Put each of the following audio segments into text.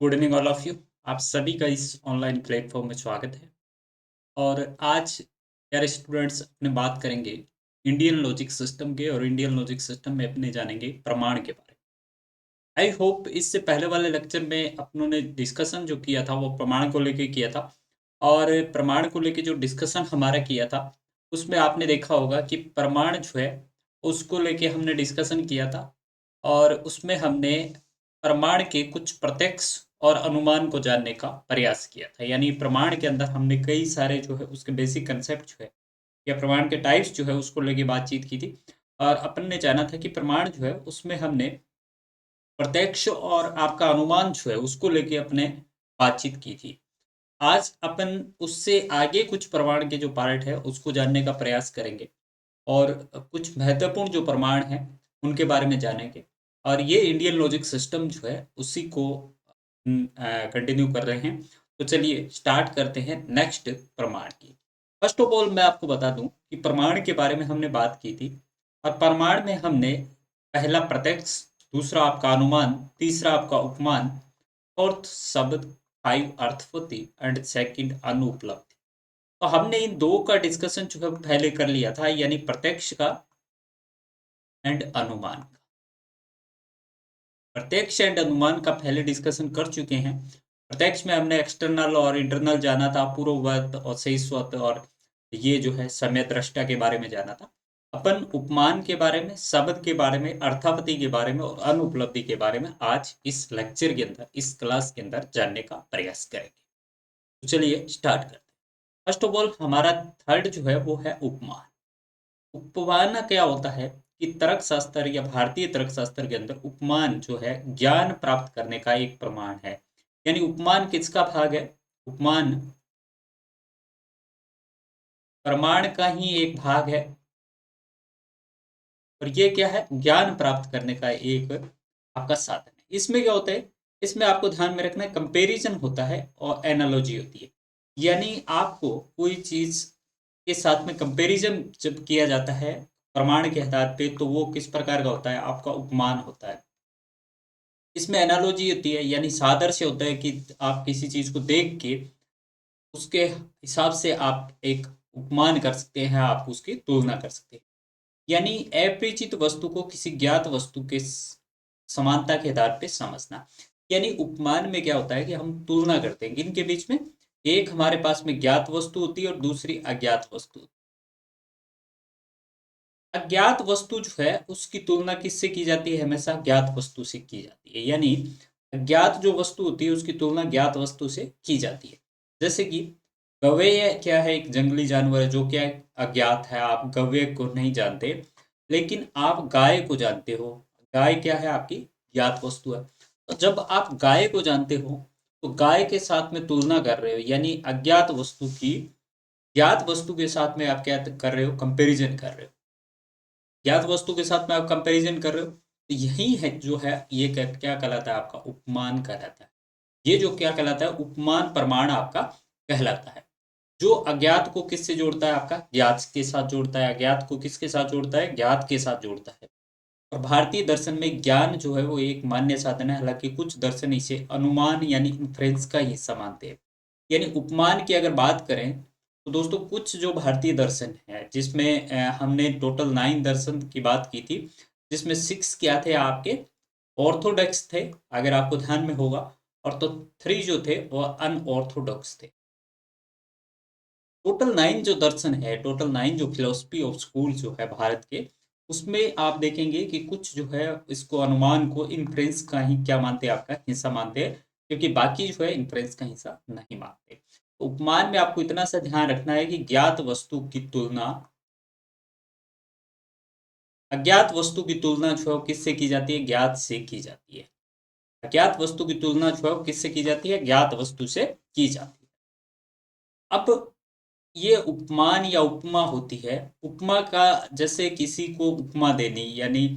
Good evening all of you. आप सभी का इस ऑनलाइन प्लेटफॉर्म में स्वागत है। और आज प्यारे स्टूडेंट्स अपने बात करेंगे इंडियन लॉजिक सिस्टम के, और इंडियन लॉजिक सिस्टम में अपने जानेंगे प्रमाण के बारे में। आई होप इससे पहले वाले लेक्चर में अपनों ने डिस्कशन जो किया था वो प्रमाण को लेके किया था। और प्रमाण को लेके जो डिस्कशन हमारा किया था उसमें आपने देखा होगा कि प्रमाण जो है उसको लेके हमने डिस्कशन किया था। और उसमें हमने प्रमाण के कुछ प्रत्यक्ष और अनुमान को जानने का प्रयास किया था। यानी प्रमाण के अंदर हमने कई सारे जो है उसके बेसिक कंसेप्ट जो है या प्रमाण के टाइप्स जो है उसको लेके बातचीत की थी। और अपन ने जाना था कि प्रमाण जो है उसमें हमने प्रत्यक्ष और आपका अनुमान जो है उसको लेके अपने बातचीत की थी। आज अपन उससे आगे कुछ प्रमाण के जो पार्ट है उसको जानने का प्रयास करेंगे, और कुछ महत्वपूर्ण जो प्रमाण हैं उनके बारे में जानेंगे। और ये इंडियन लॉजिक सिस्टम जो है उसी को कंटिन्यू कर रहे हैं। तो चलिए स्टार्ट करते हैं नेक्स्ट प्रमाण की। फर्स्ट ऑफ ऑल मैं आपको बता दूं कि प्रमाण के बारे में हमने बात की थी। और प्रमाण में हमने पहला प्रत्यक्ष, दूसरा आपका अनुमान, तीसरा आपका उपमान, फोर्थ शब्द, फाइव अर्थवती एंड सेकंड अनुपलब्धि। तो हमने इन दो का डिस्कशन जो है पहले कर लिया था, यानी प्रत्यक्ष का एंड अनुमान का। प्रत्यक्ष एंड अनुमान का पहले डिस्कशन कर चुके हैं। प्रत्यक्ष में हमने एक्सटर्नल और इंटरनल जाना था, पूर्ववत और सहिष्वत, और ये जो है समय दृष्टा के बारे में जाना था। अपन उपमान के बारे में, शब्द के बारे में, अर्थापति के बारे में और अनुपलब्धि के बारे में आज इस लेक्चर के अंदर, इस क्लास के अंदर जानने का प्रयास करेंगे। तो चलिए स्टार्ट करते हैं। फर्स्ट ऑफ ऑल हमारा थर्ड जो है वो है उपमान। उपमान क्या होता है कि तर्कशास्त्र या भारतीय तर्कशास्त्र के अंदर उपमान जो है ज्ञान प्राप्त करने का एक प्रमाण है। यानी उपमान किसका भाग है? उपमान प्रमाण का ही एक भाग है। और ये क्या है? ज्ञान प्राप्त करने का एक आपका साधन है। इसमें क्या होता है? इसमें आपको ध्यान में रखना है, कंपैरिजन होता है और एनालॉजी होती है। यानी आपको कोई चीज के साथ में कंपैरिजन जब किया जाता है प्रमाण के आधार पे, तो वो किस प्रकार का होता है? आपका उपमान होता है। इसमें एनालॉजी होती है, यानी सादृश्य होता है कि आप किसी चीज को देख के उसके हिसाब से आप एक उपमान कर सकते हैं, आप उसकी तुलना कर सकते हैं। यानी अपरिचित वस्तु को किसी ज्ञात वस्तु के समानता के आधार पे समझना। यानी उपमान में क्या होता है कि हम तुलना करते हैं इनके बीच में। एक हमारे पास में ज्ञात वस्तु होती है और दूसरी अज्ञात वस्तु। अज्ञात वस्तु जो है उसकी तुलना किससे की जाती है? हमेशा ज्ञात वस्तु से की जाती है। यानी अज्ञात जो वस्तु होती है उसकी तुलना ज्ञात वस्तु से की जाती है। जैसे कि गौवे क्या है? एक जंगली जानवर है जो क्या अज्ञात है। आप गौवे को नहीं जानते, लेकिन आप गाय को जानते हो। गाय क्या है? आपकी ज्ञात वस्तु है। तो जब आप गाय को जानते हो तो गाय के साथ में तुलना कर रहे हो, यानी अज्ञात वस्तु की ज्ञात वस्तु के साथ में आप क्या कर रहे हो? कंपैरिजन कर रहे हो। ज्ञात वस्तु के साथ में आप कंपैरिजन कर रहे हो, तो यही है जो है ये क्या कहलाता है? आपका उपमान कहलाता है। ये जो क्या कहलाता है? उपमान प्रमाण आपका कहलाता है। जो अज्ञात को किससे जोड़ता है? आपका ज्ञात के साथ जोड़ता है। अज्ञात को किसके साथ जोड़ता है? ज्ञात के साथ जोड़ता है। और भारतीय दर्शन में ज्ञान जो है वो एक मान्य साधन है। हालांकि कुछ दर्शन इसे अनुमान यानी इन्फ्रेंस का हिस्सा मानते हैं। यानी उपमान की अगर बात करें तो दोस्तों कुछ जो भारतीय दर्शन है जिसमें हमने टोटल 9 दर्शन की बात की थी, जिसमें 6 क्या थे? आपके ऑर्थोडॉक्स थे, अगर आपको ध्यान में होगा। और तो 3 जो थे वो अनऑर्थोडॉक्स थे। टोटल 9 जो दर्शन है, टोटल 9 जो फिलोसफी ऑफ स्कूल जो है भारत के, उसमें आप देखेंगे कि कुछ जो है इसको अनुमान को इन्फ्रेंस का ही क्या मानते हैं? आपका हिस्सा मानते हैं। क्योंकि बाकी जो है इन्फ्रेंस का हिस्सा नहीं मानते। उपमान में आपको इतना सा ध्यान रखना है कि ज्ञात वस्तु की तुलना अज्ञात वस्तु की तुलना जो है वो किससे की जाती है? ज्ञात से की जाती है। अज्ञात वस्तु की तुलना जो है वो किससे की जाती है? ज्ञात वस्तु से की जाती है। अब ये उपमान या उपमा होती है। उपमा का जैसे किसी को उपमा देनी, यानी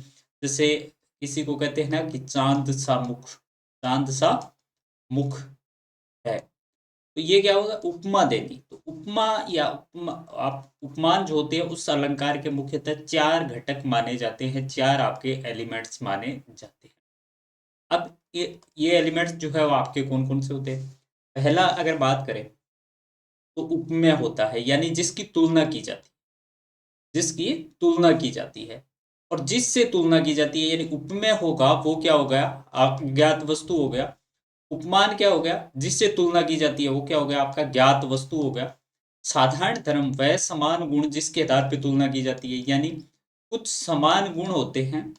जैसे किसी को कहते हैं ना कि चांद सा मुख, चांद सा मुख है। तो ये क्या होगा? उपमा देनी। तो उपमा या उपमा, आप उपमान जो होते हैं उस अलंकार के मुख्यतः 4 घटक माने जाते हैं, 4 आपके एलिमेंट्स माने जाते हैं। अब ये एलिमेंट्स जो है वो आपके कौन कौन से होते हैं? पहला अगर बात करें तो उपमेय होता है, यानी जिसकी तुलना की जाती है, जिसकी तुलना की जाती है। और जिससे तुलना की जाती है यानी उपमेय होगा वो क्या हो गया? ज्ञात वस्तु हो गया। उपमान क्या हो गया? जिससे तुलना की जाती है वो क्या हो गया? आपका ज्ञात वस्तु हो गया। साधारण धर्म वह समान गुण जिसके आधार पर तुलना की जाती है, यानी कुछ समान गुण होते हैं,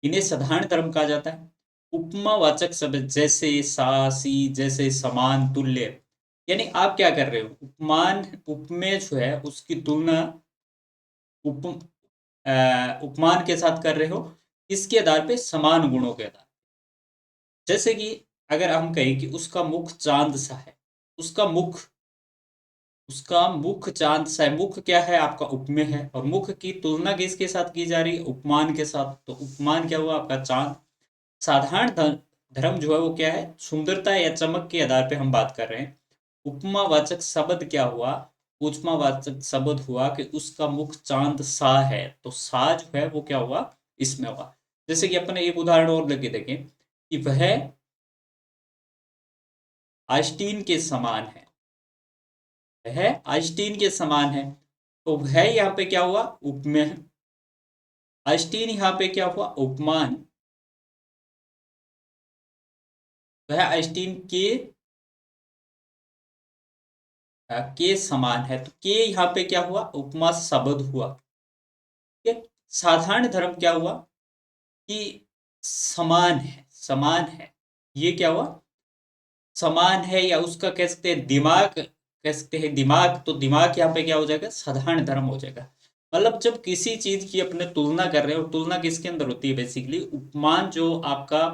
इन्हें साधारण धर्म कहा जाता है। उपमावाचक शब्द जैसे सा सी, जैसे समान तुल्य, यानी आप क्या कर रहे हो? उपमान, उपमेय जो है उसकी तुलना उप उपमान के साथ कर रहे हो, इसके आधार पे समान गुणों के आधार। जैसे कि अगर हम कहें कि उसका मुख चांद सा है, उसका मुख, उसका मुख चांद सा है। मुख क्या है? आपका उपमेय है। और मुख की तुलना किसके साथ की जा रही है? उपमान के साथ। तो उपमान क्या हुआ? आपका चांद। साधारण धर्म जो है वो क्या है? सुंदरता या चमक के आधार पे हम बात कर रहे हैं। उपमावाचक शब्द क्या हुआ? उपमावाचक शब्द हुआ कि उसका मुख चांद सा है, तो सा जो है वो क्या हुआ? इसमें हुआ। जैसे कि अपने एक उदाहरण और लेके देखें कि वह आइंस्टीन के समान है, वह आइंस्टीन के समान है। तो वह यहाँ पे क्या हुआ? उपमेय। आइंस्टीन यहाँ पे क्या हुआ? उपमान। वह आइंस्टीन के समान है, तो के यहाँ पे क्या हुआ? उपमा शब्द हुआ। ठीक है। साधारण धर्म क्या हुआ? कि समान है, समान है। ये क्या हुआ? समान है, या उसका कह सकते हैं दिमाग, कह सकते हैं दिमाग। तो दिमाग यहाँ पे क्या हो जाएगा? साधारण धर्म हो जाएगा। मतलब जब किसी चीज की अपने तुलना कर रहे हो, तुलना किसके अंदर होती है? बेसिकली उपमान जो आपका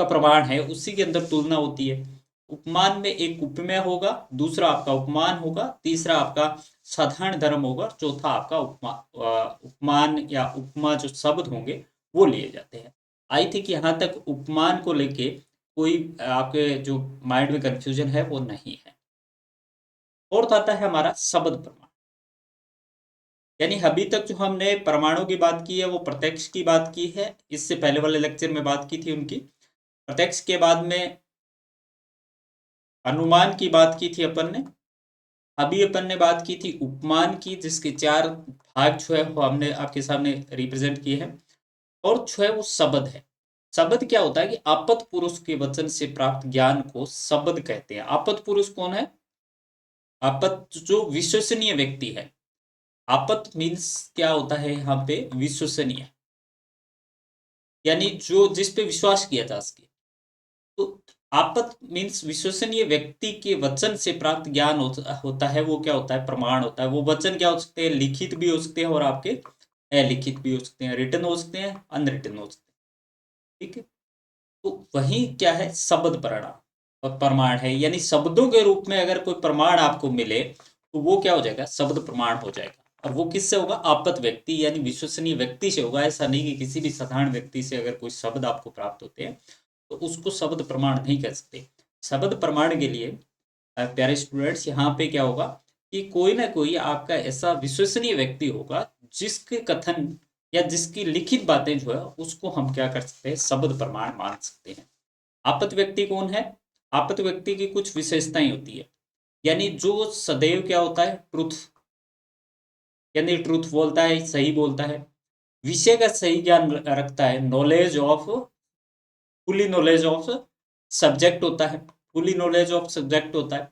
प्रमाण है उसी के अंदर तुलना होती है। उपमान में एक उपमेय होगा, दूसरा आपका उपमान होगा, तीसरा आपका साधारण धर्म होगा, और चौथा आपका उपमान या उपमा जो शब्द होंगे वो लिए जाते हैं। आई थिंक यहाँ तक उपमान को लेके कोई आपके जो माइंड में कंफ्यूजन है वो नहीं है। और आता है हमारा शब्द प्रमाण। यानी अभी तक जो हमने प्रमाणों की बात की है वो प्रत्यक्ष की बात की है, इससे पहले वाले लेक्चर में बात की थी उनकी। प्रत्यक्ष के बाद में अनुमान की बात की थी अपन ने। अभी अपन ने बात की थी उपमान की, जिसके चार भाग जो है वो हमने आपके सामने रिप्रेजेंट किए हैं। और जो है वो शब्द है। शब्द क्या होता है कि आपत पुरुष के वचन से प्राप्त ज्ञान को शब्द कहते हैं। आपत पुरुष कौन है? आपत जो विश्वसनीय व्यक्ति है। आपत मीन्स क्या होता है यहाँ पे? विश्वसनीय, यानी जो जिस पे विश्वास किया जा सके। तो आपत मीन्स विश्वसनीय व्यक्ति के वचन से प्राप्त ज्ञान होता है, वो क्या होता है? प्रमाण होता है। वो वचन क्या हो सकते हैं? लिखित भी हो सकते हैं और आपके अलिखित भी हो सकते हैं, रिटन हो सकते हैं, अनरिटन हो सकते हैं। ठीक है। तो वही क्या है? शब्द प्रमाण और प्रमाण है, यानी शब्दों के रूप में अगर कोई प्रमाण आपको मिले तो वो क्या हो जाएगा? शब्द प्रमाण हो जाएगा। और वो किससे होगा? आपत व्यक्ति यानी विश्वसनीय व्यक्ति से होगा। ऐसा नहीं कि किसी भी साधारण व्यक्ति से अगर कोई शब्द आपको प्राप्त होते हैं तो उसको शब्द प्रमाण नहीं कह सकते। शब्द प्रमाण के लिए प्यारे स्टूडेंट्स यहाँ पे क्या होगा कि कोई ना कोई आपका ऐसा विश्वसनीय व्यक्ति होगा जिसके कथन या जिसकी लिखित बातें जो है उसको हम क्या कर सकते हैं? शब्द प्रमाण मान सकते हैं। आपत व्यक्ति कौन है? आपत व्यक्ति की कुछ विशेषताएं होती है, यानी जो सदैव क्या होता है? ट्रुथ, यानी ट्रुथ बोलता है, सही बोलता है। विषय का सही ज्ञान रखता है, knowledge of, fully knowledge of subject होता है, फुली नॉलेज ऑफ सब्जेक्ट होता है।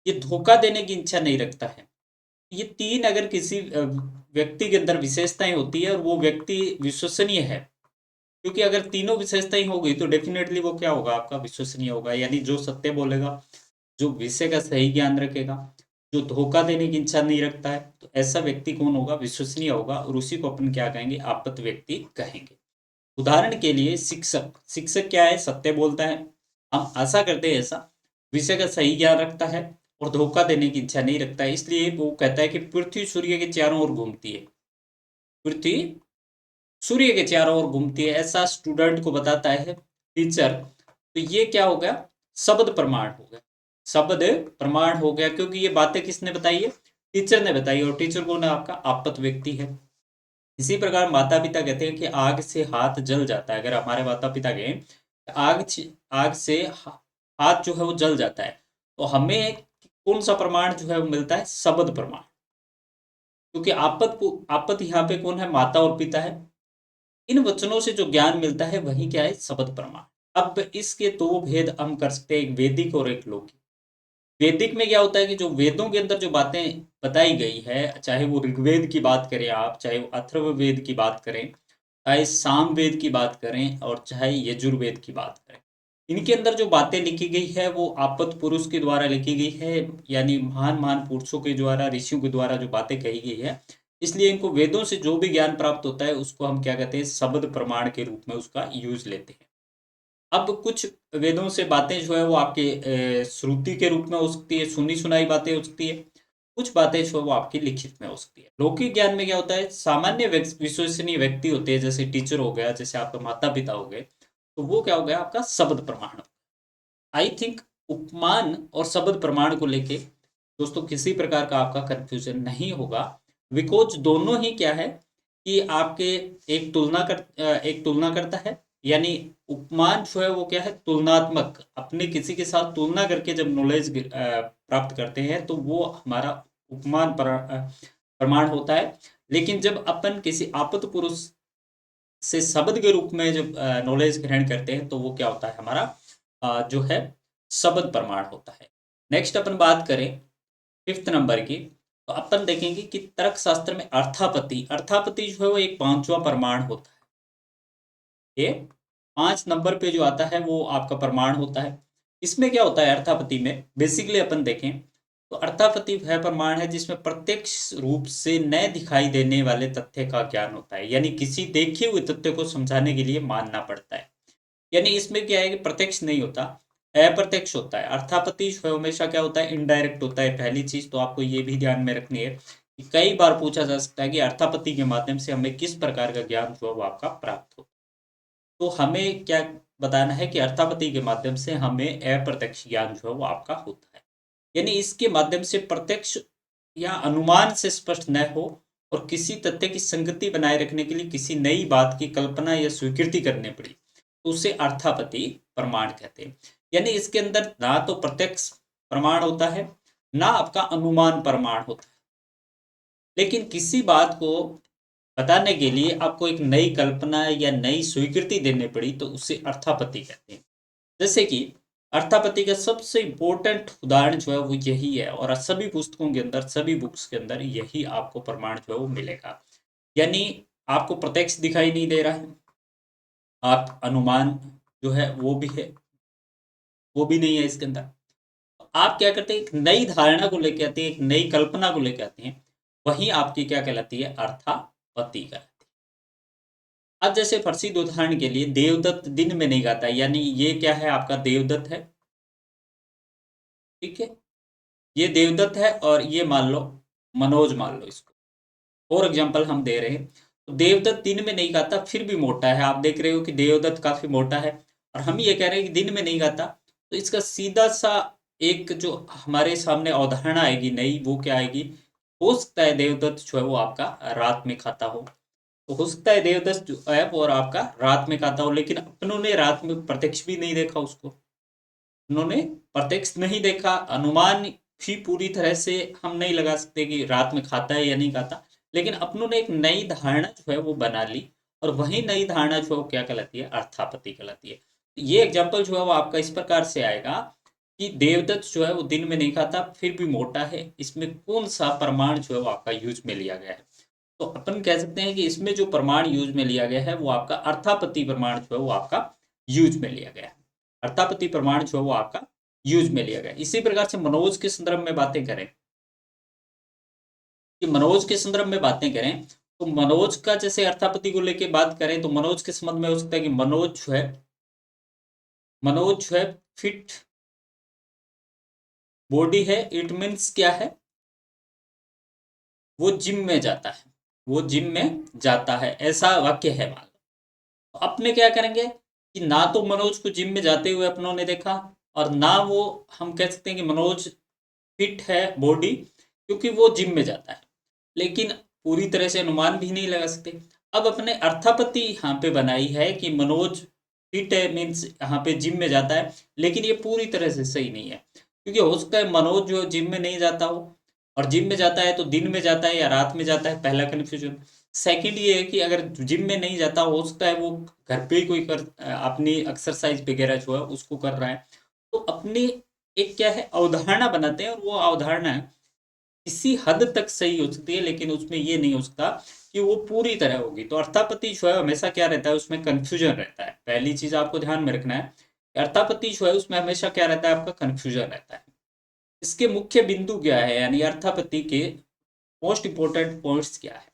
ये धोखा देने की इच्छा नहीं रखता है। ये तीन अगर किसी व्यक्ति के अंदर विशेषताएं होती है और वो व्यक्ति विश्वसनीय है, क्योंकि अगर तीनों विशेषताएं हो गई तो डेफिनेटली वो क्या होगा? आपका विश्वसनीय होगा। यानी जो सत्य बोलेगा, जो विषय का सही ज्ञान रखेगा, जो धोखा देने की इच्छा नहीं रखता है, तो ऐसा व्यक्ति कौन होगा? विश्वसनीय होगा। और उसी को अपन क्या कहेंगे? आपत व्यक्ति कहेंगे। उदाहरण के लिए शिक्षक, शिक्षक क्या है? सत्य बोलता है, हम आशा करते हैं ऐसा। विषय का सही ज्ञान रखता है और धोखा देने की इच्छा नहीं रखता है। इसलिए वो कहता है कि पृथ्वी सूर्य के चारों ओर घूमती है, पृथ्वी सूर्य के चारों ओर घूमती है, ऐसा स्टूडेंट को बताता है टीचर। तो ये क्या हो गया? शब्द प्रमाण हो गया। शब्द प्रमाण हो गया, क्योंकि ये बातें किसने बताई है? टीचर ने बताई। और टीचर कौन है? आपका आपत व्यक्ति है। इसी प्रकार माता पिता कहते हैं कि आग से हाथ जल जाता है। अगर हमारे माता पिता गए आग से हाथ जो है वो जल जाता है, तो हमें कौन सा प्रमाण जो है वो मिलता है? शब्द प्रमाण। क्योंकि आपत यहाँ पे कौन है? माता और पिता है। इन वचनों से जो ज्ञान मिलता है वही क्या है? शब्द प्रमाण। अब इसके दो भेद हम कर सकते हैं, एक वैदिक और एक लौकिक। वैदिक में क्या होता है कि जो वेदों के अंदर जो बातें बताई गई है, चाहे वो ऋग्वेद की बात करें आप, चाहे वो अथर्ववेद की बात करें, चाहे सामवेद की बात करें, और चाहे यजुर्वेद की बात करें, इनके अंदर जो बातें लिखी गई है वो आपत पुरुष के द्वारा लिखी गई है, यानी महान महान पुरुषों के द्वारा, ऋषियों के द्वारा जो बातें कही गई है। इसलिए इनको वेदों से जो भी ज्ञान प्राप्त होता है उसको हम क्या कहते हैं? शब्द प्रमाण के रूप में उसका यूज लेते हैं। अब कुछ वेदों से बातें जो है वो आपके श्रुति के रूप में हो सकती है, सुनी सुनाई बातें हो सकती है। कुछ बातें जो है वो आपकी लिखित में हो सकती है। लौकिक ज्ञान में क्या होता है? सामान्य विश्वसनीय व्यक्ति होते हैं, जैसे टीचर हो गया, जैसे आपके माता पिता हो गए, तो वो क्या हो गया? आपका शब्द प्रमाण। आई थिंक उपमान और शब्द प्रमाण को लेके दोस्तों किसी प्रकार का आपका कंफ्यूजन नहीं होगा। बिकॉज दोनों ही क्या है कि आपके एक तुलना करता है। यानी उपमान जो है वो क्या है? तुलनात्मक, अपने किसी के साथ तुलना करके जब नॉलेज प्राप्त करते हैं तो वो हमारा उपमान प्रमाण होता है। लेकिन जब अपन किसी आपत पुरुष से शब्द के रूप में जब नॉलेज ग्रहण करते हैं तो वो क्या होता है? हमारा जो है शब्द प्रमाण होता है। नेक्स्ट अपन बात करें फिफ्थ नंबर की, तो अपन देखेंगे कि तर्क शास्त्र में अर्थापत्ति, अर्थापत्ति जो है वो एक पांचवा प्रमाण होता है। ये 5 नंबर पे जो आता है वो आपका प्रमाण होता है। इसमें क्या होता है? अर्थापत्ति में बेसिकली अपन देखें तो अर्थापत्ति वह प्रमाण है जिसमें प्रत्यक्ष रूप से न दिखाई देने वाले तथ्य का ज्ञान होता है। यानी किसी देखे हुए तथ्य को समझाने के लिए मानना पड़ता है। यानी इसमें क्या है कि प्रत्यक्ष नहीं होता, अप्रत्यक्ष होता है। अर्थापत्ति जो है हमेशा क्या होता है? इनडायरेक्ट होता है। पहली चीज तो आपको ये भी ध्यान में रखनी है कि कई बार पूछा जा सकता है कि अर्थापत्ति के माध्यम से हमें किस प्रकार का ज्ञान जो है वो आपका प्राप्त हो। तो हमें क्या बताना है कि अर्थापत्ति के माध्यम से हमें अप्रत्यक्ष ज्ञान जो है वो आपका होता है। यानी इसके माध्यम से प्रत्यक्ष या अनुमान से स्पष्ट न हो और किसी तथ्य की संगति बनाए रखने के लिए किसी नई बात की कल्पना या स्वीकृति करनी पड़ी, तो उसे अर्थापत्ति प्रमाण कहते हैं। यानी इसके अंदर ना तो प्रत्यक्ष प्रमाण होता है, ना आपका अनुमान प्रमाण होता है, लेकिन किसी बात को बताने के लिए आपको एक नई कल्पना या नई स्वीकृति देनी पड़ी तो उसे अर्थापत्ति कहते हैं। जैसे कि अर्थापत्ति का सबसे इम्पोर्टेंट उदाहरण जो है वो यही है, और सभी पुस्तकों के अंदर, सभी बुक्स के अंदर यही आपको प्रमाण जो है वो मिलेगा। यानी आपको प्रत्यक्ष दिखाई नहीं दे रहा है, आप अनुमान जो है वो भी है, वो भी नहीं है इसके अंदर। आप क्या करते हैं? एक नई धारणा को लेके आते हैं, एक नई कल्पना को लेके आते हैं, वही आपकी क्या कहलाती है? अर्थापत्ति कहलाती है। अब जैसे प्रसिद्ध उदाहरण के लिए देवदत्त दिन में नहीं गाता, यानी ये क्या है? आपका देवदत्त है, ठीक है, ये देवदत्त है, और ये मान लो मनोज, मान लो इसको फॉर एग्जाम्पल हम दे रहे हैं। तो देवदत्त दिन में नहीं गाता फिर भी मोटा है। आप देख रहे हो कि देवदत्त काफी मोटा है, और हम ये कह रहे हैं कि दिन में नहीं गाता। तो इसका सीधा सा एक जो हमारे सामने अवधारणा आएगी नई, वो क्या आएगी? हो सकता है देवदत्त जो है वो आपका रात में खाता हो, तो हो सकता है देवदत्त जो है वो और आपका रात में खाता हो, लेकिन अपनों ने रात में प्रत्यक्ष भी नहीं देखा उसको, उन्होंने प्रत्यक्ष नहीं देखा। अनुमान भी पूरी तरह से हम नहीं लगा सकते कि रात में खाता है या नहीं खाता, लेकिन अपनों ने एक नई धारणा जो है वो बना ली, और वही नई धारणा जो है वो क्या कहलाती है? अर्थापत्ति कहलाती है। ये एग्जाम्पल जो है वो आपका इस प्रकार से आएगा कि देवदत्त जो है वो दिन में नहीं खाता फिर भी मोटा है, इसमें कौन सा प्रमाण जो है वो आपका यूज में लिया गया है? तो अपन कह सकते हैं कि इसमें जो प्रमाण यूज में लिया गया है वो आपका अर्थापत्ति प्रमाण जो है वो आपका यूज में लिया गया है। अर्थापत्ति प्रमाण जो है वो आपका यूज में लिया गया। इसी प्रकार से मनोज के संदर्भ में बातें करें, कि मनोज के संदर्भ में बातें करें, तो मनोज का जैसे अर्थापत्ति को लेके बात करें तो मनोज के संबंध में हो सकता है कि मनोज जो है फिट बॉडी है। इट मीन्स क्या है? वो जिम में जाता है, वो जिम में जाता है, ऐसा वाक्य है मान लो। तो अपने क्या करेंगे कि ना तो मनोज को जिम में जाते हुए अपनों ने देखा, और ना वो हम कह सकते हैं कि मनोज फिट है बॉडी, क्योंकि वो जिम में जाता है। लेकिन पूरी तरह से अनुमान भी नहीं लगा सकते। अब अपने अर्थापत्ति यहाँ पे बनाई है कि मनोज फिट है, मीन्स यहाँ पे जिम में जाता है, लेकिन ये पूरी तरह से सही नहीं है, क्योंकि हो सकता है मनोज जो जिम में नहीं जाता हो, और जिम में जाता है तो दिन में जाता है या रात में जाता है, पहला कन्फ्यूजन। सेकंड ये है कि अगर जिम में नहीं जाता, हो सकता है वो घर पे ही कोई अपनी एक्सरसाइज वगैरह जो है उसको कर रहा है। तो अपनी एक क्या है अवधारणा बनाते हैं, और वो अवधारणा किसी हद तक सही हो सकती है, लेकिन उसमें ये नहीं हो सकता कि वो पूरी तरह होगी। तो अर्थापत्ति जो है हमेशा क्या रहता है, उसमें कंफ्यूजन रहता है। पहली चीज आपको ध्यान में रखना है कि अर्थापत्ति जो है उसमें हमेशा क्या रहता है, आपका कंफ्यूजन रहता है। इसके मुख्य बिंदु क्या है, यानी अर्थापत्ति के मोस्ट इंपोर्टेंट पॉइंट्स क्या है।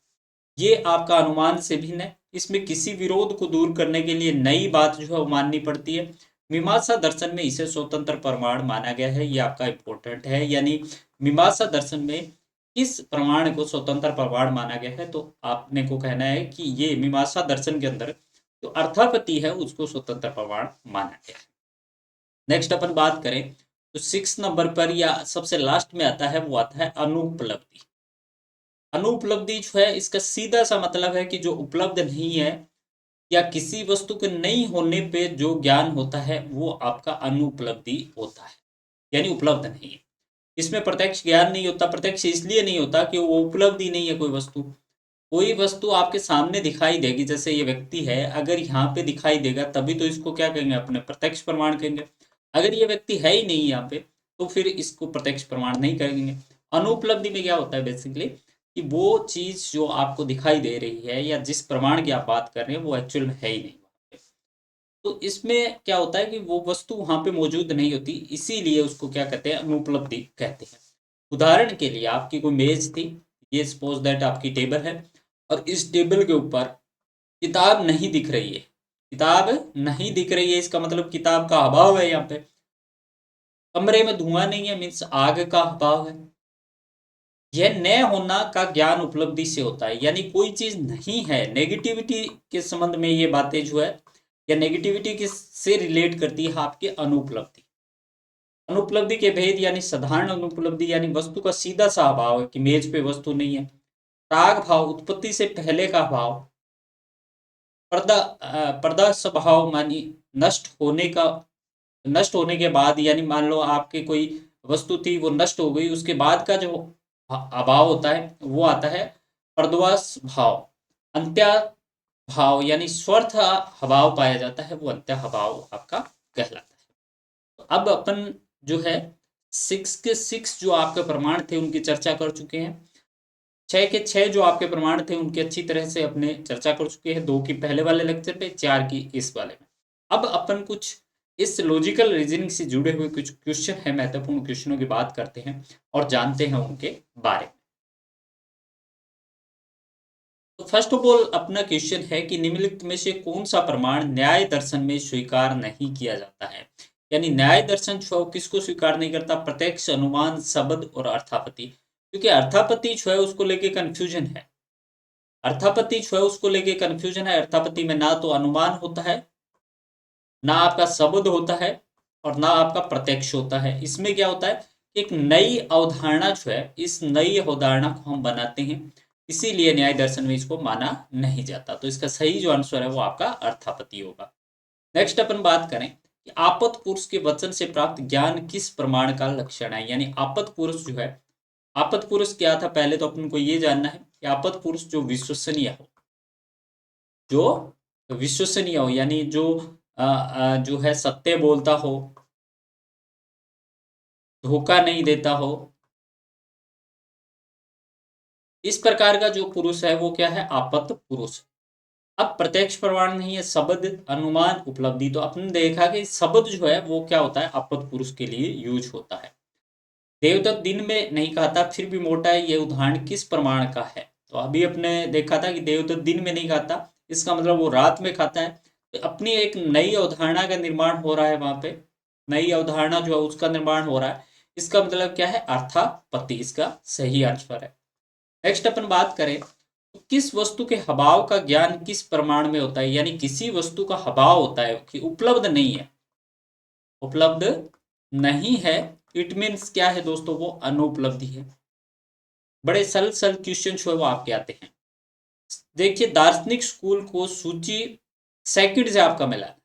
ये आपका अनुमान से भिन्न है। इसमें किसी विरोध को दूर करने के लिए नई बात जो है वो माननी पड़ती है। मीमांसा दर्शन में इसे स्वतंत्र प्रमाण माना गया है, ये आपका इंपॉर्टेंट है। यानी मीमांसा दर्शन में इस प्रमाण को स्वतंत्र प्रमाण माना गया है, तो आपने को कहना है कि ये मीमांसा दर्शन के अंदर जो अर्थापत्ति है उसको स्वतंत्र प्रमाण माना गया है। नेक्स्ट अपन बात करें तो 6 नंबर पर या सबसे लास्ट में आता है, वो आता है अनुपलब्धि। अनुपलब्धि जो है इसका सीधा सा मतलब है कि जो उपलब्ध नहीं है, या किसी वस्तु के नहीं होने पे जो ज्ञान होता है वो आपका अनुपलब्धि होता है, यानी उपलब्ध नहीं है। इसमें प्रत्यक्ष ज्ञान नहीं होता। प्रत्यक्ष इसलिए नहीं होता कि वो उपलब्धि नहीं है। कोई वस्तु आपके सामने दिखाई देगी, जैसे ये व्यक्ति है, अगर यहाँ पे दिखाई देगा तभी तो इसको क्या कहेंगे, अपने प्रत्यक्ष प्रमाण कहेंगे। अगर ये व्यक्ति है ही नहीं यहाँ पे, तो फिर इसको प्रत्यक्ष प्रमाण नहीं करेंगे। अनुपलब्धि में क्या होता है बेसिकली, कि वो चीज जो आपको दिखाई दे रही है या जिस प्रमाण की आप बात कर रहे हैं वो एक्चुअल में है ही नहीं वहाँ पे। तो इसमें क्या होता है कि वो वस्तु वहां पे मौजूद नहीं होती, इसीलिए उसको क्या कहते हैं, अनुपलब्धि कहते हैं। उदाहरण के लिए आपकी कोई मेज थी, ये सपोज दैट आपकी टेबल है, और इस टेबल के ऊपर किताब नहीं दिख रही है। किताब नहीं दिख रही है, इसका मतलब किताब का अभाव है यहाँ पे। कमरे में धुआं नहीं है, मीन्स आग का अभाव है। यह न होना का ज्ञान उपलब्धि से होता है, यानी कोई चीज नहीं है। नेगेटिविटी के संबंध में ये बातें जो है, या नेगेटिविटी के से रिलेट करती है आपके अनुपलब्धि। अनुपलब्धि के भेद, यानी साधारण अनुपलब्धि यानी वस्तु का सीधा सा अभाव है कि मेज पे वस्तु नहीं है। प्राग भाव उत्पत्ति से पहले का भाव। पर्दा स्वभाव मानी नष्ट होने के बाद, यानी मान लो आपकी कोई वस्तु थी वो नष्ट हो गई, उसके बाद का जो अभाव होता है वो आता है पर्दवास भाव। अंत्य भाव यानी स्वर्थ अभाव पाया जाता है, वो अंत्य अभाव आपका कहलाता है। तो अब अपन जो है 6 के 6 जो आपके प्रमाण थे उनकी चर्चा कर चुके हैं। 6 के 6 जो आपके प्रमाण थे उनकी अच्छी तरह से अपने चर्चा कर चुके हैं, 2 की पहले वाले लेक्चर पे, 4 की इस वाले में। अब अपन कुछ इस लॉजिकल रीजनिंग से जुड़े हुए कुछ क्वेश्चन है, महत्वपूर्ण क्वेश्चनों की बात करते हैं और जानते हैं उनके बारे में। तो फर्स्ट ऑफ ऑल अपना क्वेश्चन है कि निम्नलिखित में से कौन सा प्रमाण न्याय दर्शन में स्वीकार नहीं किया जाता है। यानी न्याय दर्शन जो है किसको स्वीकार नहीं करता, प्रत्यक्ष, अनुमान, शब्द और अर्थापत्ति। क्योंकि अर्थापत्ति जो है उसको लेके कंफ्यूजन है। अर्थापत्ति जो है उसको लेके कंफ्यूजन है। अर्थापत्ति में ना तो अनुमान होता है, ना आपका शब्द होता है, और ना आपका प्रत्यक्ष होता है। इसमें क्या होता है, एक नई अवधारणा जो है, इस नई अवधारणा को हम बनाते हैं, इसीलिए न्याय दर्शन में इसको माना नहीं जाता। तो इसका सही जो आंसर है वो आपका अर्थापत्ति होगा। नेक्स्ट अपन बात करें कि आपत पुरुष के वचन से प्राप्त ज्ञान किस प्रमाण का लक्षण है। यानी आपत पुरुष जो है, आपत पुरुष क्या था, पहले तो अपन को ये जानना है कि आपत पुरुष जो विश्वसनीय हो, यानी जो है सत्य बोलता हो, धोखा नहीं देता हो, इस प्रकार का जो पुरुष है वो क्या है, आपत पुरुष। अब प्रत्यक्ष प्रमाण नहीं है, शब्द, अनुमान, उपलब्धि। तो आपने देखा कि शब्द जो है वो क्या होता है, आपत पुरुष के लिए यूज होता है। देवदत्त दिन में नहीं खाता फिर भी मोटा है, ये उदाहरण किस प्रमाण का है। तो अभी अपने देखा था कि देवदत्त दिन में नहीं खाता, इसका मतलब वो रात में खाता है। तो अपनी एक नई अवधारणा का निर्माण हो रहा है वहां पे, नई अवधारणा जो है उसका निर्माण हो रहा है। इसका मतलब क्या है, अर्थापत्ति इसका सही आंसर है। नेक्स्ट अपन बात करें तो किस वस्तु के अभाव का ज्ञान किस प्रमाण में होता है। यानी किसी वस्तु का अभाव होता है कि उपलब्ध नहीं है, उपलब्ध नहीं है, इट मीन्स क्या है दोस्तों, वो अनुपलब्धि है। बड़े सरल सरल क्वेश्चन जो है वो आपके आते हैं। देखिए, दार्शनिक स्कूल को सूची सेकंड से आपका मिला है।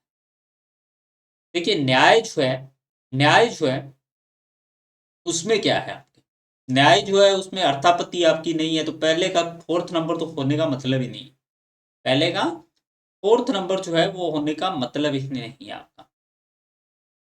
देखिए, न्याय जो है उसमें क्या है आपके, न्याय जो है उसमें अर्थापत्ति आपकी नहीं है, तो पहले का फोर्थ नंबर तो होने का मतलब ही नहीं है। पहले का फोर्थ नंबर जो है वो होने का मतलब ही नहीं है आपका।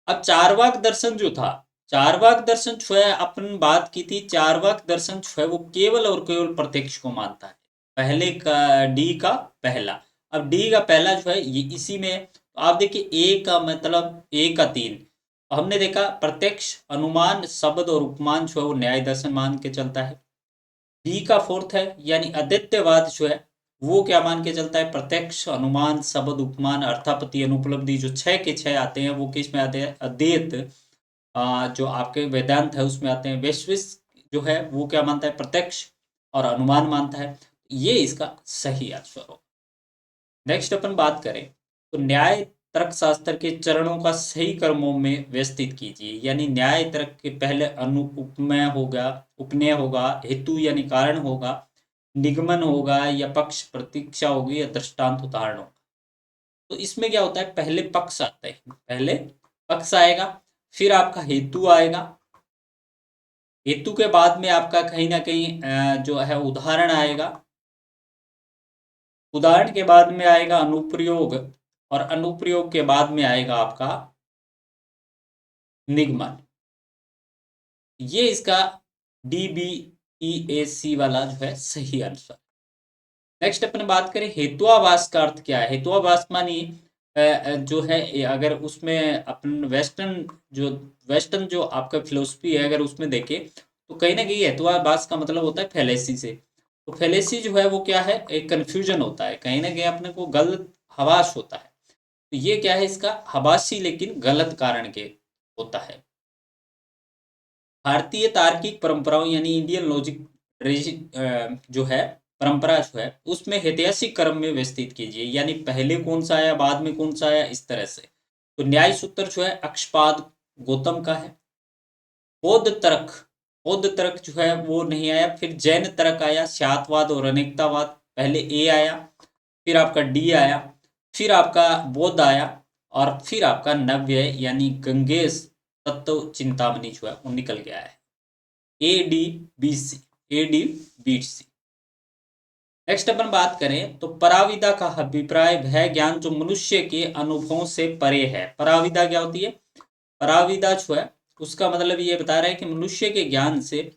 अब चारवाक दर्शन जो था, चारवाक दर्शन जो है अपन बात की थी, चारवाक दर्शन जो है वो केवल और केवल प्रत्यक्ष को मानता है। पहले का डी का पहला, अब डी का पहला जो है ये इसी में आप देखिए, ए का मतलब ए का तीन, हमने देखा प्रत्यक्ष, अनुमान, शब्द और उपमान जो है वो न्याय दर्शन मान के चलता है। बी का फोर्थ है यानी अद्वैतवाद जो है वो क्या मान के चलता है, प्रत्यक्ष, अनुमान, शब्द, उपमान, अर्थापत्ति, अनुपलब्धि, जो छह के छह आते हैं वो किस में आते हैं, अद्वैत, जो आपके वेदांत है उसमें आते हैं। वैश्विक जो है वो क्या मानता है, प्रत्यक्ष और अनुमान मानता है। ये इसका सही आंसर हो। नेक्स्ट अपन बात करें तो न्याय तर्क शास्त्र के चरणों का सही क्रमों में व्यवस्थित कीजिए, यानी न्याय तर्क के पहले उपमेय होगा, उपनय होगा, हेतु यानी कारण होगा, निगमन होगा, या पक्ष प्रतीक्षा होगी, या दृष्टांत उदाहरण होगा। तो इसमें क्या होता है, पहले पक्ष आता है, पहले पक्ष आएगा, फिर आपका हेतु आएगा, हेतु के बाद में आपका कहीं ना कहीं जो है उदाहरण आएगा, उदाहरण के बाद में आएगा अनुप्रयोग, और अनुप्रयोग के बाद में आएगा आपका निगमन। ये इसका DBEAC वाला जो है सही आंसर। नेक्स्ट अपन बात करें हेतुआभास का अर्थ क्या है। हेतुआभास मानी जो है अगर उसमें अपन वेस्टर्न जो आपका फिलोसफी है अगर उसमें देखें तो कहीं ना कहीं हेतुआभास का मतलब होता है फैलेसी से। तो फैलेसी जो है वो क्या है, एक कंफ्यूजन होता है, कहीं ना कहीं अपने को गलत हवास होता है। तो ये क्या है, इसका हवासी लेकिन गलत कारण के होता है। भारतीय तार्किक परंपराओं यानी इंडियन लॉजिक जो है परंपरा जो है उसमें ऐतिहासिक क्रम में व्यवस्थित कीजिए, यानी पहले कौन सा आया बाद में कौन सा आया, इस तरह से। तो न्याय सूत्र जो है अक्षपाद गौतम का है। बौद्ध तर्क, बौद्ध तर्क जो है वो नहीं आया। फिर जैन तर्क आया, शातवाद और अनेकतावाद, पहले ए आया, फिर आपका डी आया, फिर आपका बौद्ध आया, और फिर आपका नव्य यानी गंगेश तत्व चिंतामणि जो है वो निकल गया है। ADBC, ADBC। नेक्स्ट अपन बात करें तो पराविदा का अभिप्राय वह ज्ञान जो मनुष्य के अनुभवों से परे है। पराविदा क्या होती है, पराविदा जो है उसका मतलब ये बता रहा है कि मनुष्य के ज्ञान से,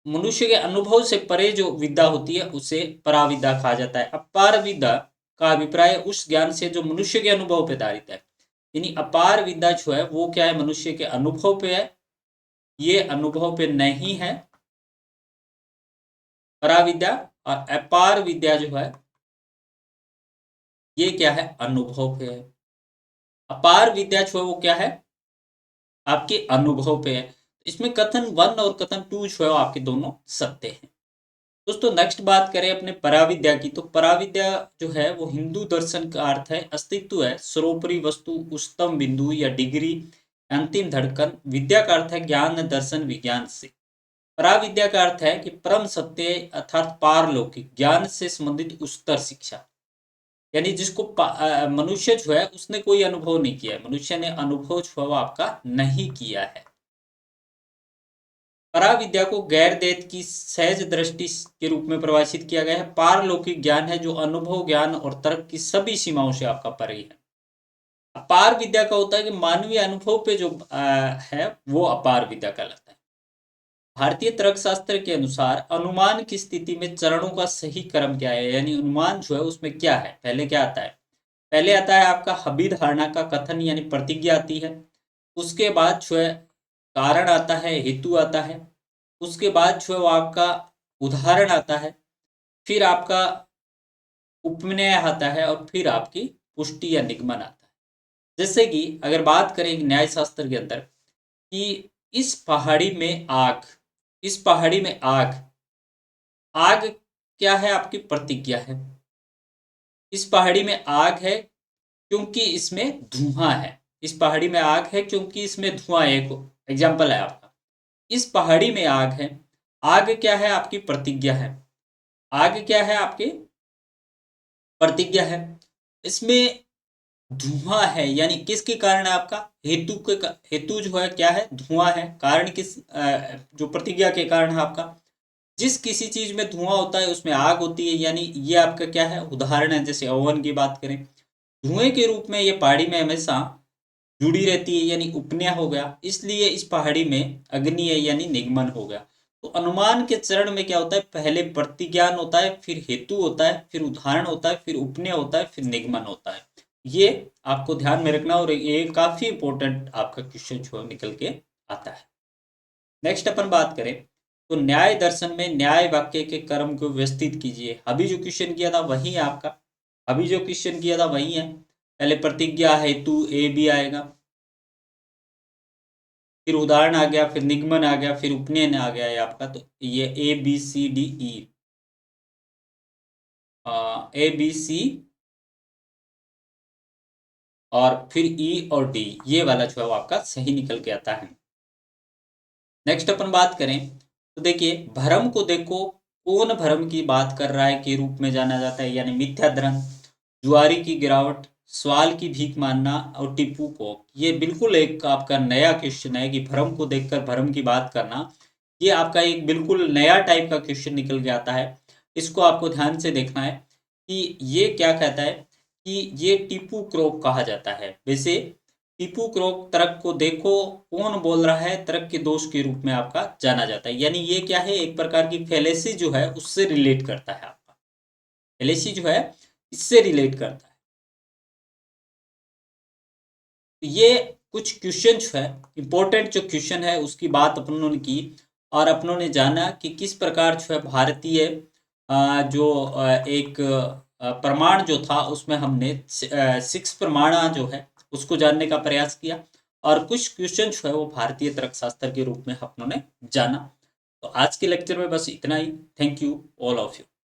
मनुष्य के अनुभव से परे जो विद्या होती है उसे पराविद्या कहा जाता है। अपार विद्या का अभिप्राय उस ज्ञान से जो मनुष्य के अनुभव पे आधारित है, यानी अपार विद्या जो है वो क्या है, मनुष्य के अनुभव पे है, ये अनुभव पे नहीं है पराविद्या। और अपार विद्या जो है ये क्या है, अनुभव पे है। अपार विद्या जो है वो क्या है, आपके अनुभव पे है। इसमें कथन 1 और कथन 2 जो है वो आपके दोनों सत्य हैं। दोस्तों नेक्स्ट बात करें अपने पराविद्या की, तो पराविद्या जो है वो हिंदू दर्शन का अर्थ है अस्तित्व है, सर्वोपरि वस्तु, उच्चतम बिंदु या डिग्री, अंतिम धड़कन। विद्या का अर्थ है ज्ञान, दर्शन, विज्ञान से। पराविद्या का अर्थ है कि परम सत्य अर्थात पारलौकिक ज्ञान से संबंधित उच्चतर शिक्षा, यानी जिसको मनुष्य जो है उसने कोई अनुभव नहीं किया है, मनुष्य ने अनुभव जो है वो आपका नहीं किया है। पराविद्या को गैर दैत की सहज दृष्टि के रूप में परिभाषित किया गया है। पारलौकिक ज्ञान है जो अनुभव, ज्ञान और तर्क की सभी सीमाओं से आपका परे है। अपार विद्या का होता है कि मानवीय अनुभव पे जो है वो अपार विद्या कहलाता है। भारतीय तर्कशास्त्र के अनुसार अनुमान की स्थिति में चरणों का सही क्रम क्या है, यानी अनुमान जो है उसमें क्या है, पहले क्या आता है, पहले आता है आपका अभिधारणा का कथन यानी प्रतिज्ञा आती है। उसके बाद जो है कारण आता है, हेतु आता है। उसके बाद जो है वो आपका उदाहरण आता है, फिर आपका उपमेय आता है, और फिर आपकी पुष्टि या निगमन आता है। जैसे कि अगर बात करें न्याय शास्त्र के अंदर कि इस पहाड़ी में आग, इस पहाड़ी में आग, आग क्या है, आपकी प्रतिज्ञा है। इस पहाड़ी में आग है क्योंकि इसमें धुआं है, इस पहाड़ी में आग है क्योंकि इसमें धुआं, एक एग्जाम्पल है आपका। इस पहाड़ी में आग है आग क्या है? आपकी प्रतिज्ञा है। आग क्या है? आपकी प्रतिज्ञा है। इसमें धुआं है, यानी किसके कारण है? आपका हेतु के हेतु जो है क्या है? धुआं है। कारण किस जो प्रतिज्ञा के कारण है आपका, जिस किसी चीज में धुआं होता है उसमें आग होती है, यानी ये आपका क्या है? उदाहरण है। जैसे ओवन की बात करें, धुएं के रूप में ये पहाड़ी में हमेशा जुड़ी रहती है, यानी उपनय हो गया, इसलिए इस पहाड़ी में अग्नि है, यानी निगमन हो गया। तो अनुमान के चरण में क्या होता है? पहले प्रतिज्ञान होता है, फिर हेतु होता है, फिर उदाहरण होता है, फिर उपनय होता है, फिर निगमन होता है। ये आपको ध्यान में रखना, और ये काफी इंपॉर्टेंट आपका क्वेश्चन जो है निकल के आता है। नेक्स्ट अपन बात करें तो न्याय दर्शन में न्याय वाक्य के क्रम को व्यवस्थित कीजिए। अभी जो क्वेश्चन किया था वही है आपका, अभी जो क्वेश्चन किया था वही है। पहले प्रतिज्ञा हेतु ए बी आएगा, फिर उदाहरण आ गया, फिर निगमन आ गया, फिर उपनयन आ गया है आपका। तो ये A B C D E, A B C और फिर ई और डी, ये वाला जो है वो आपका सही निकल के आता है। नेक्स्ट अपन बात करें तो देखिए, भ्रम को देखो कौन भ्रम की बात कर रहा है के रूप में जाना जाता है, यानी मिथ्या धर्म, जुआरी की गिरावट, सवाल की भीख मानना और टिप्पू को। ये बिल्कुल एक आपका नया क्वेश्चन है कि भ्रम को देखकर भ्रम की बात करना। ये आपका एक बिल्कुल नया टाइप का क्वेश्चन निकल के आता है। इसको आपको ध्यान से देखना है कि ये क्या कहता है, कि ये टिप्पू क्रोक कहा जाता है। वैसे टिप्पू क्रोक तर्क को देखो कौन बोल रहा है, तर्क के दोष के रूप में आपका जाना जाता है। यानी ये क्या है? एक प्रकार की फेलेसी जो है उससे रिलेट करता है आपका, फेलेसी जो है इससे रिलेट करता है। तो ये कुछ क्वेश्चन जो है, इंपॉर्टेंट जो क्वेश्चन है उसकी बात अपनों ने की, और अपनों ने जाना कि किस प्रकार जो है भारतीय जो एक प्रमाण जो था उसमें हमने 6 प्रमाण जो है उसको जानने का प्रयास किया, और कुछ क्वेश्चन जो है वो भारतीय तर्कशास्त्र के रूप में अपनों ने जाना। तो आज के लेक्चर में बस इतना ही। Thank you all of you.